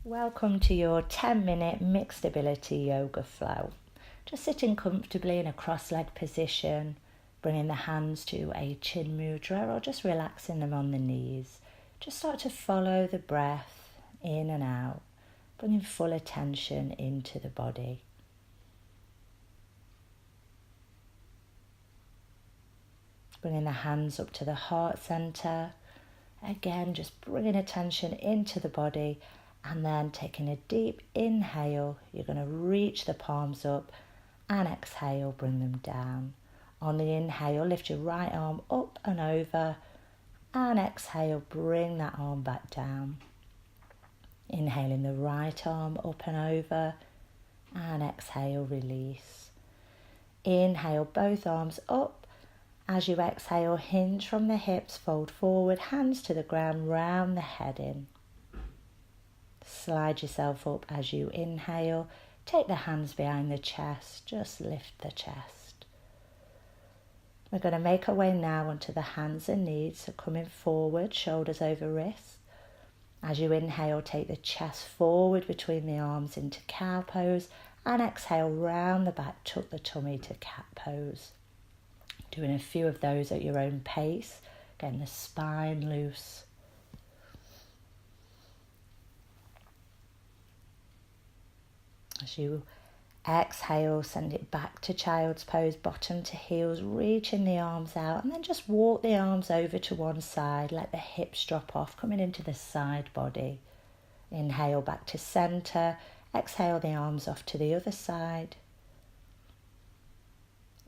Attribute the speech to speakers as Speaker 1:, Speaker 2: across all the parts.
Speaker 1: Welcome to your 10-minute mixed ability yoga flow. Just sitting comfortably in a cross-legged position, bringing the hands to a chin mudra or just relaxing them on the knees. Just start to follow the breath in and out, bringing full attention into the body. Bringing the hands up to the heart center. Again, just bringing attention into the body. And then taking a deep inhale, you're going to reach the palms up and exhale, bring them down. On the inhale, lift your right arm up and over and exhale, bring that arm back down. Inhaling the right arm up and over and exhale, release. Inhale, both arms up. As you exhale, hinge from the hips, fold forward, hands to the ground, round the head in. Slide yourself up as you inhale. Take the hands behind the chest. Just lift the chest. We're going to make our way now onto the hands and knees. So coming forward, shoulders over wrists. As you inhale, take the chest forward between the arms into cow pose. And exhale, round the back, tuck the tummy to cat pose. Doing a few of those at your own pace. Getting the spine loose. As you exhale, send it back to child's pose, bottom to heels, reaching the arms out, and then just walk the arms over to one side, let the hips drop off, coming into the side body. Inhale back to center, exhale the arms off to the other side.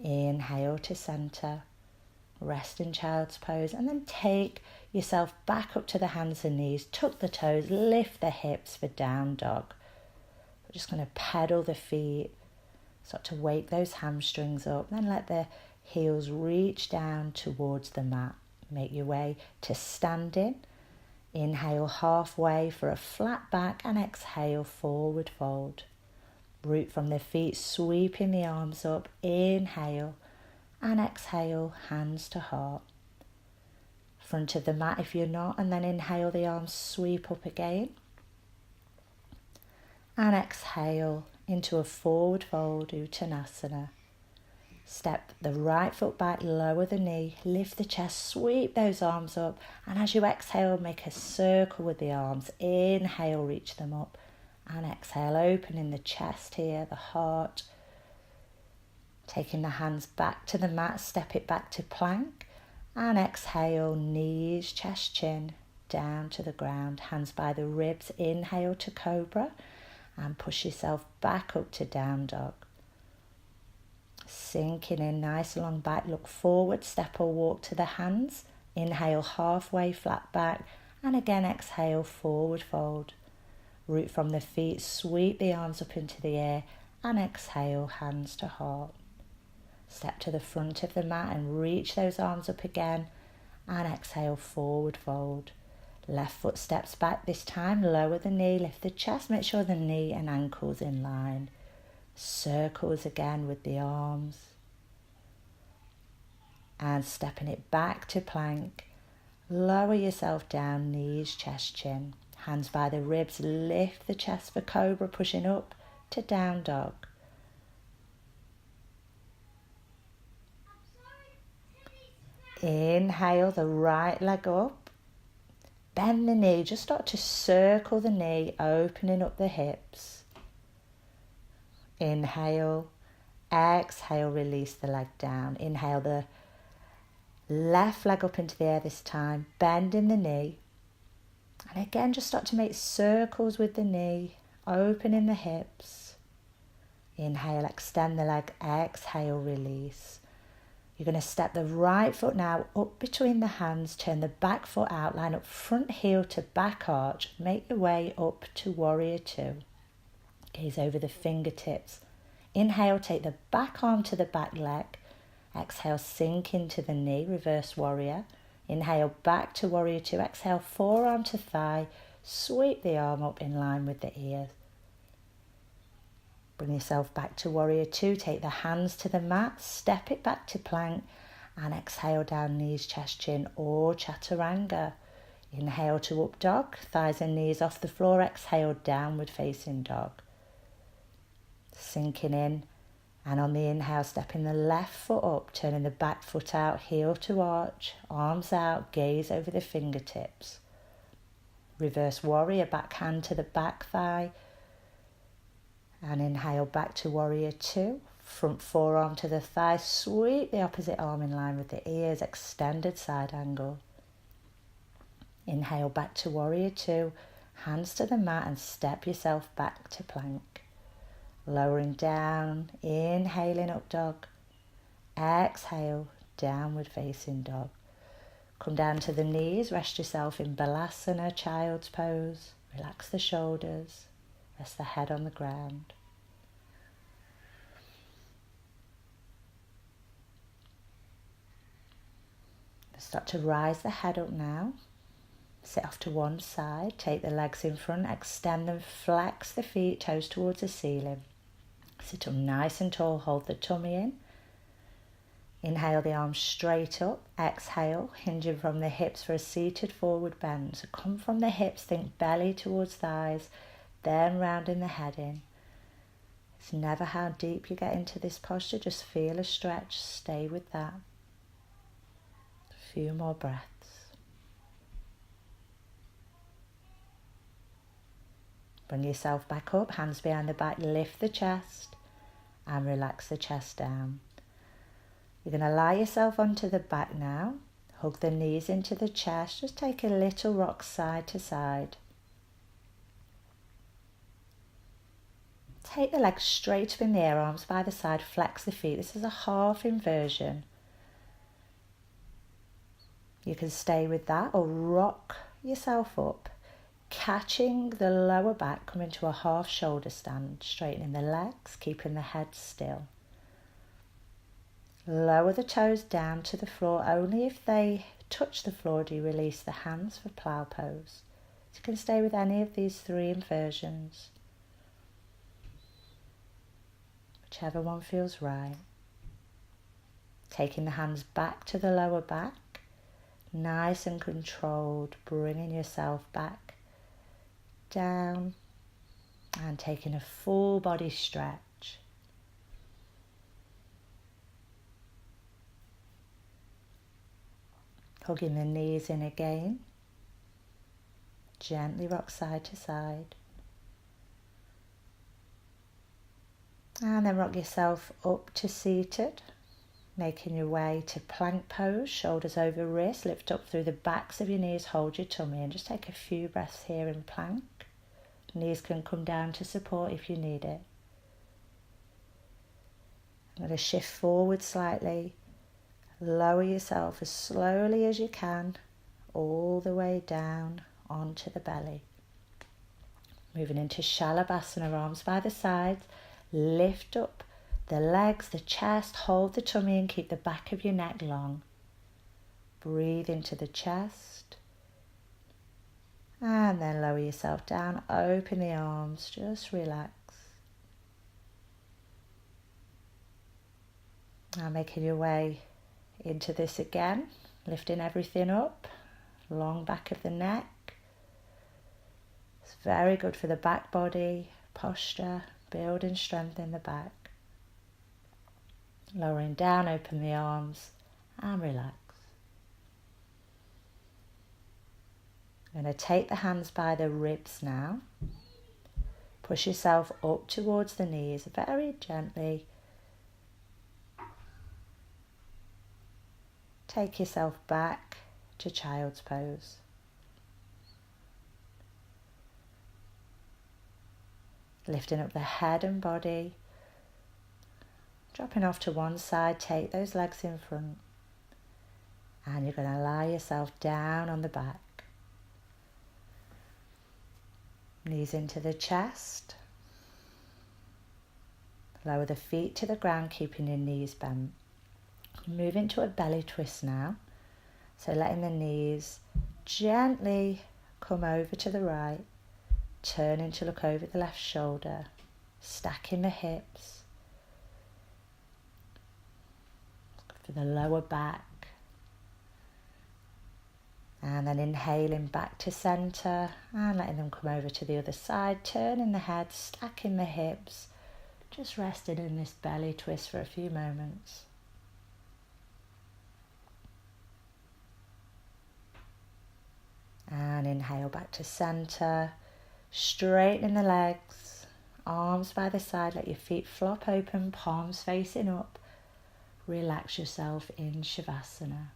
Speaker 1: Inhale to center, rest in child's pose, and then take yourself back up to the hands and knees, tuck the toes, lift the hips for down dog. Just going to pedal the feet, start to wake those hamstrings up, then let the heels reach down towards the mat. Make your way to standing. Inhale halfway for a flat back and exhale forward fold. Root from the feet, sweeping the arms up. Inhale and exhale, hands to heart. Front of the mat if you're not, and then inhale, the arms sweep up again. And exhale into a forward fold, Uttanasana. Step the right foot back, lower the knee, lift the chest, sweep those arms up. And as you exhale, make a circle with the arms. Inhale, reach them up. And exhale, opening the chest here, the heart. Taking the hands back to the mat, step it back to plank. And exhale, knees, chest, chin, down to the ground. Hands by the ribs, inhale to cobra. And push yourself back up to down dog. Sinking in, nice long back, look forward, step or walk to the hands. Inhale halfway, flat back, and again exhale, forward fold. Root from the feet, sweep the arms up into the air, and exhale, hands to heart. Step to the front of the mat and reach those arms up again, and exhale, forward fold. Left foot steps back this time, lower the knee, lift the chest, make sure the knee and ankles in line. Circles again with the arms. And stepping it back to plank. Lower yourself down, knees, chest, chin. Hands by the ribs, lift the chest for cobra, pushing up to down dog. Inhale the right leg up. Bend the knee, just start to circle the knee, opening up the hips. Inhale, exhale, release the leg down. Inhale the left leg up into the air this time, bending the knee. And again, just start to make circles with the knee, opening the hips. Inhale, extend the leg, exhale, release. You're going to step the right foot now up between the hands, turn the back foot out, line up front heel to back arch, make your way up to warrior two. Gaze over the fingertips. Inhale, take the back arm to the back leg. Exhale, sink into the knee, reverse warrior. Inhale, back to warrior two. Exhale, forearm to thigh, sweep the arm up in line with the ears. Bring yourself back to warrior two. Take the hands to the mat, step it back to plank, and exhale down, knees, chest, chin, or chaturanga. Inhale to up dog, thighs and knees off the floor. Exhale, downward facing dog. Sinking in, and on the inhale, stepping the left foot up, turning the back foot out, heel to arch, arms out, gaze over the fingertips. Reverse warrior, back hand to the back thigh. And inhale back to warrior two. Front forearm to the thigh, sweep the opposite arm in line with the ears, extended side angle. Inhale back to warrior two, hands to the mat and step yourself back to plank. Lowering down, inhaling up dog. Exhale, downward facing dog. Come down to the knees, rest yourself in Balasana, child's pose. Relax the shoulders, rest the head on the ground. Start to rise the head up now. Sit off to one side, take the legs in front, extend them, flex the feet, toes towards the ceiling. Sit up nice and tall, hold the tummy in. Inhale the arms straight up, exhale, hinging from the hips for a seated forward bend. So come from the hips, think belly towards thighs, then rounding the head in. It's never how deep you get into this posture, just feel a stretch, stay with that. A few more breaths. Bring yourself back up, hands behind the back, lift the chest and relax the chest down. You're going to lie yourself onto the back now, hug the knees into the chest, just take a little rock side to side. Take the legs straight up in the air, arms by the side, flex the feet. This is a half inversion. You can stay with that or rock yourself up, catching the lower back, come into a half shoulder stand, straightening the legs, keeping the head still. Lower the toes down to the floor. Only if they touch the floor do you release the hands for plough pose. So you can stay with any of these three inversions, whichever one feels right. Taking the hands back to the lower back, nice and controlled, bringing yourself back down and taking a full body stretch. Hugging the knees in again. Gently rock side to side. And then rock yourself up to seated. Making your way to plank pose, shoulders over wrists, lift up through the backs of your knees, hold your tummy and just take a few breaths here in plank. Knees can come down to support if you need it. I'm going to shift forward slightly. Lower yourself as slowly as you can, all the way down onto the belly. Moving into Shalabhasana, arms by the sides, lift up the legs, the chest, hold the tummy and keep the back of your neck long. Breathe into the chest. And then lower yourself down, open the arms, just relax. Now making your way into this again, lifting everything up, long back of the neck. It's very good for the back body, posture, building strength in the back. Lowering down, open the arms and relax. I'm going to take the hands by the ribs now. Push yourself up towards the knees very gently. Take yourself back to child's pose. Lifting up the head and body. Dropping off to one side, take those legs in front. And you're going to lie yourself down on the back. Knees into the chest. Lower the feet to the ground, keeping your knees bent. Move into a belly twist now. So letting the knees gently come over to the right. Turning to look over the left shoulder. Stacking the hips. For the lower back. And then inhaling back to center and letting them come over to the other side, turning the head, stacking the hips, just resting in this belly twist for a few moments. And inhale back to center, straightening the legs, arms by the side, let your feet flop open, palms facing up. Relax yourself in Savasana.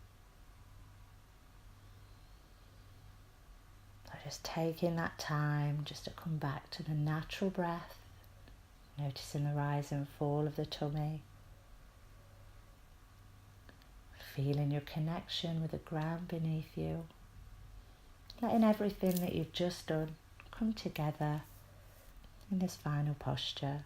Speaker 1: So just taking that time just to come back to the natural breath, noticing the rise and fall of the tummy, feeling your connection with the ground beneath you, letting everything that you've just done come together in this final posture.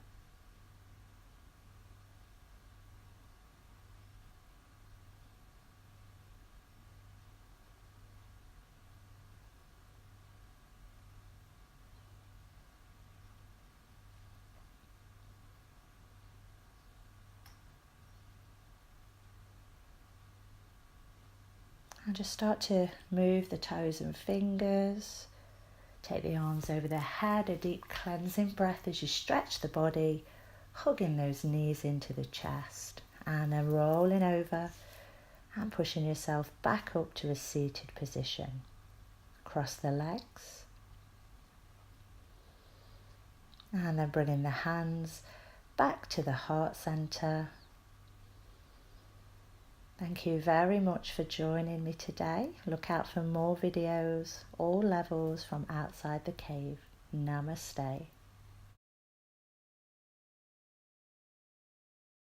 Speaker 1: And just start to move the toes and fingers. Take the arms over the head, a deep cleansing breath as you stretch the body, hugging those knees into the chest. And then rolling over and pushing yourself back up to a seated position. Cross the legs. And then bringing the hands back to the heart center. Thank you very much for joining me today. Look out for more videos, all levels from outside the cave. Namaste.